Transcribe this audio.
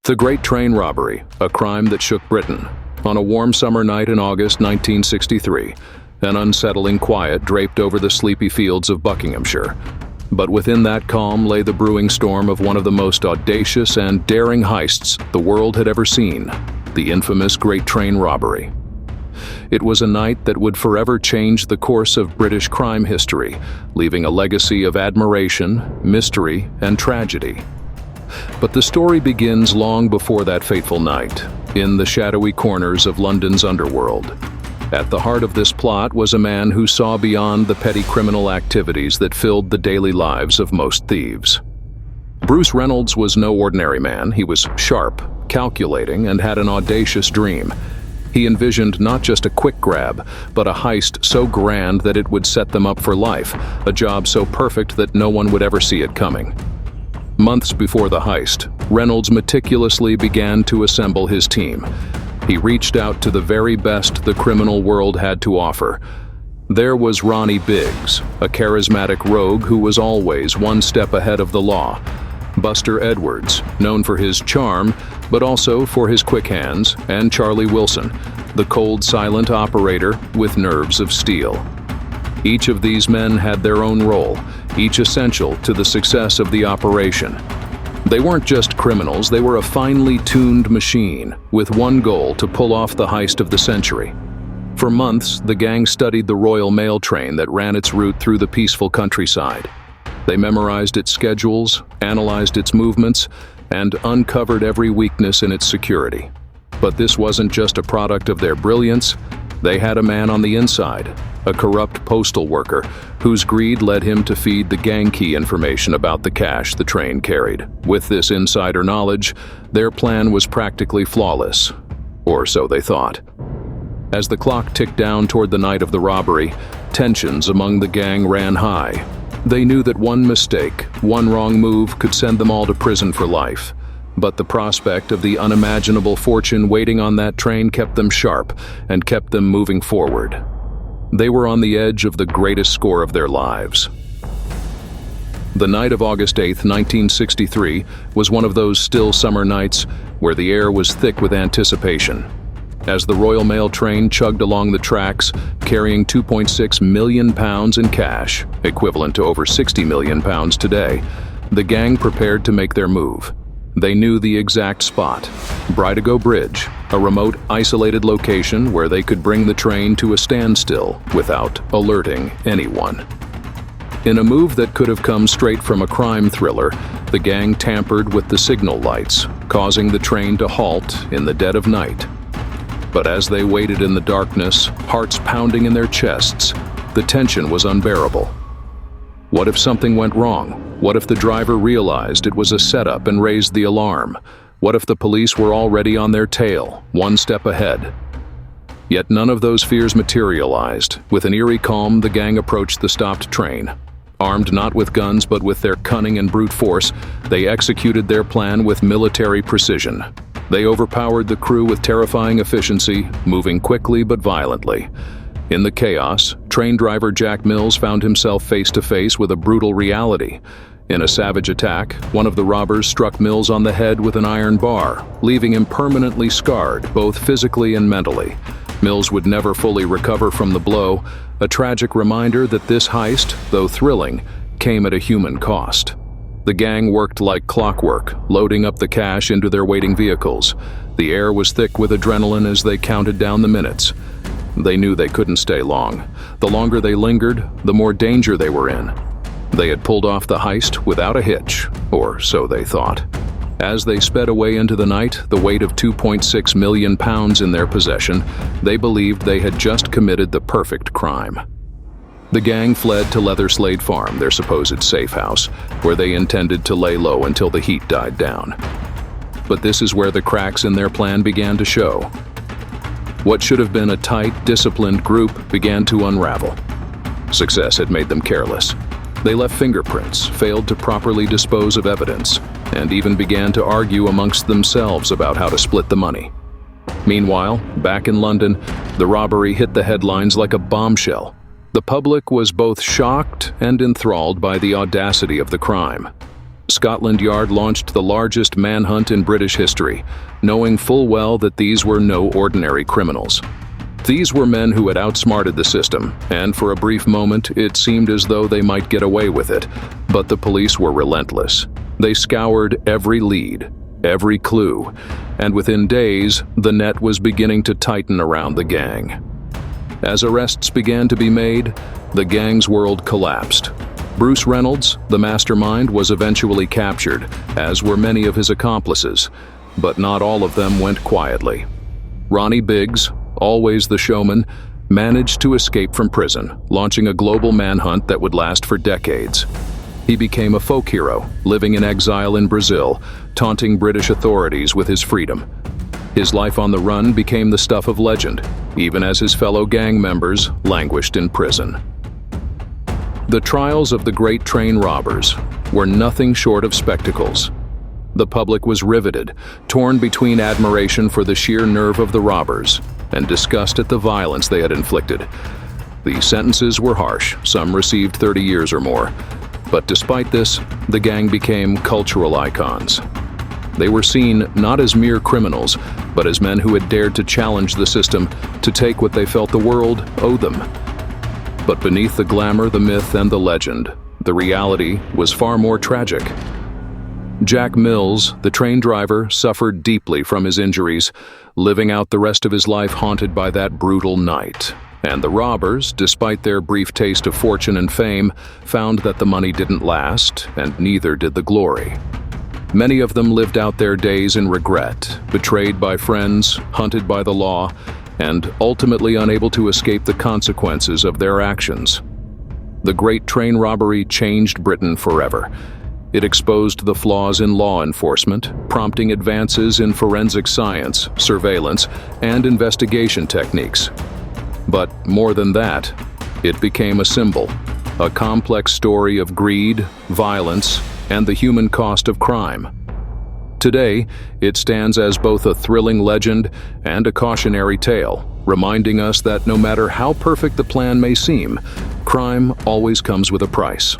The Great Train Robbery, a crime that shook Britain. On a warm summer night in August 1963, an unsettling quiet draped over the sleepy fields of Buckinghamshire. But within that calm lay the brewing storm of one of the most audacious and daring heists the world had ever seen, the infamous Great Train Robbery. It was a night that would forever change the course of British crime history, leaving a legacy of admiration, mystery, and tragedy. But the story begins long before that fateful night, in the shadowy corners of London's underworld. At the heart of this plot was a man who saw beyond the petty criminal activities that filled the daily lives of most thieves. Bruce Reynolds was no ordinary man. He was sharp, calculating, and had an audacious dream. He envisioned not just a quick grab, but a heist so grand that it would set them up for life, a job so perfect that no one would ever see it coming. Months before the heist, Reynolds meticulously began to assemble his team. He reached out to the very best the criminal world had to offer. There was Ronnie Biggs, a charismatic rogue who was always one step ahead of the law. Buster Edwards, known for his charm, but also for his quick hands, and Charlie Wilson, the cold, silent operator with nerves of steel. Each of these men had their own role, each essential to the success of the operation. They weren't just criminals, they were a finely tuned machine, with one goal: to pull off the heist of the century. For months, the gang studied the Royal Mail train that ran its route through the peaceful countryside. They memorized its schedules, analyzed its movements, and uncovered every weakness in its security. But this wasn't just a product of their brilliance. They had a man on the inside, a corrupt postal worker, whose greed led him to feed the gang key information about the cash the train carried. With this insider knowledge, their plan was practically flawless, or so they thought. As the clock ticked down toward the night of the robbery, tensions among the gang ran high. They knew that one mistake, one wrong move could send them all to prison for life. But the prospect of the unimaginable fortune waiting on that train kept them sharp and kept them moving forward. They were on the edge of the greatest score of their lives. The night of August 8, 1963, was one of those still summer nights where the air was thick with anticipation. As the Royal Mail train chugged along the tracks, carrying £2.6 million in cash, equivalent to over £60 million today, the gang prepared to make their move. They knew the exact spot: Bridego Bridge, a remote, isolated location where they could bring the train to a standstill without alerting anyone. In a move that could have come straight from a crime thriller, the gang tampered with the signal lights, causing the train to halt in the dead of night. But as they waited in the darkness, hearts pounding in their chests, the tension was unbearable. What if something went wrong? What if the driver realized it was a setup and raised the alarm? What if the police were already on their tail, one step ahead? Yet none of those fears materialized. With an eerie calm, the gang approached the stopped train. Armed not with guns but with their cunning and brute force, they executed their plan with military precision. They overpowered the crew with terrifying efficiency, moving quickly but violently. In the chaos, train driver Jack Mills found himself face to face with a brutal reality. In a savage attack, one of the robbers struck Mills on the head with an iron bar, leaving him permanently scarred, both physically and mentally. Mills would never fully recover from the blow, a tragic reminder that this heist, though thrilling, came at a human cost. The gang worked like clockwork, loading up the cash into their waiting vehicles. The air was thick with adrenaline as they counted down the minutes. They knew they couldn't stay long. The longer they lingered, the more danger they were in. They had pulled off the heist without a hitch, or so they thought. As they sped away into the night, the weight of £2.6 million in their possession, they believed they had just committed the perfect crime. The gang fled to Leatherslade Farm, their supposed safe house, where they intended to lay low until the heat died down. But this is where the cracks in their plan began to show. What should have been a tight, disciplined group began to unravel. Success had made them careless. They left fingerprints, failed to properly dispose of evidence, and even began to argue amongst themselves about how to split the money. Meanwhile, back in London, the robbery hit the headlines like a bombshell. The public was both shocked and enthralled by the audacity of the crime. Scotland Yard launched the largest manhunt in British history, knowing full well that these were no ordinary criminals. These were men who had outsmarted the system, and for a brief moment it seemed as though they might get away with it, but the police were relentless. They scoured every lead, every clue, and within days, the net was beginning to tighten around the gang. As arrests began to be made, the gang's world collapsed. Bruce Reynolds, the mastermind, was eventually captured, as were many of his accomplices, but not all of them went quietly. Ronnie Biggs, always the showman, managed to escape from prison, launching a global manhunt that would last for decades. He became a folk hero, living in exile in Brazil, taunting British authorities with his freedom. His life on the run became the stuff of legend, even as his fellow gang members languished in prison. The trials of the Great Train Robbers were nothing short of spectacles. The public was riveted, torn between admiration for the sheer nerve of the robbers and disgust at the violence they had inflicted. The sentences were harsh, some received 30 years or more. But despite this, the gang became cultural icons. They were seen not as mere criminals, but as men who had dared to challenge the system, to take what they felt the world owed them. But beneath the glamour, the myth, and the legend, the reality was far more tragic. Jack Mills, the train driver, suffered deeply from his injuries, living out the rest of his life haunted by that brutal night. And the robbers, despite their brief taste of fortune and fame, found that the money didn't last, and neither did the glory. Many of them lived out their days in regret, betrayed by friends, hunted by the law, and ultimately unable to escape the consequences of their actions. The Great Train Robbery changed Britain forever. It exposed the flaws in law enforcement, prompting advances in forensic science, surveillance, and investigation techniques. But more than that, it became a symbol, a complex story of greed, violence, and the human cost of crime. Today, it stands as both a thrilling legend and a cautionary tale, reminding us that no matter how perfect the plan may seem, crime always comes with a price.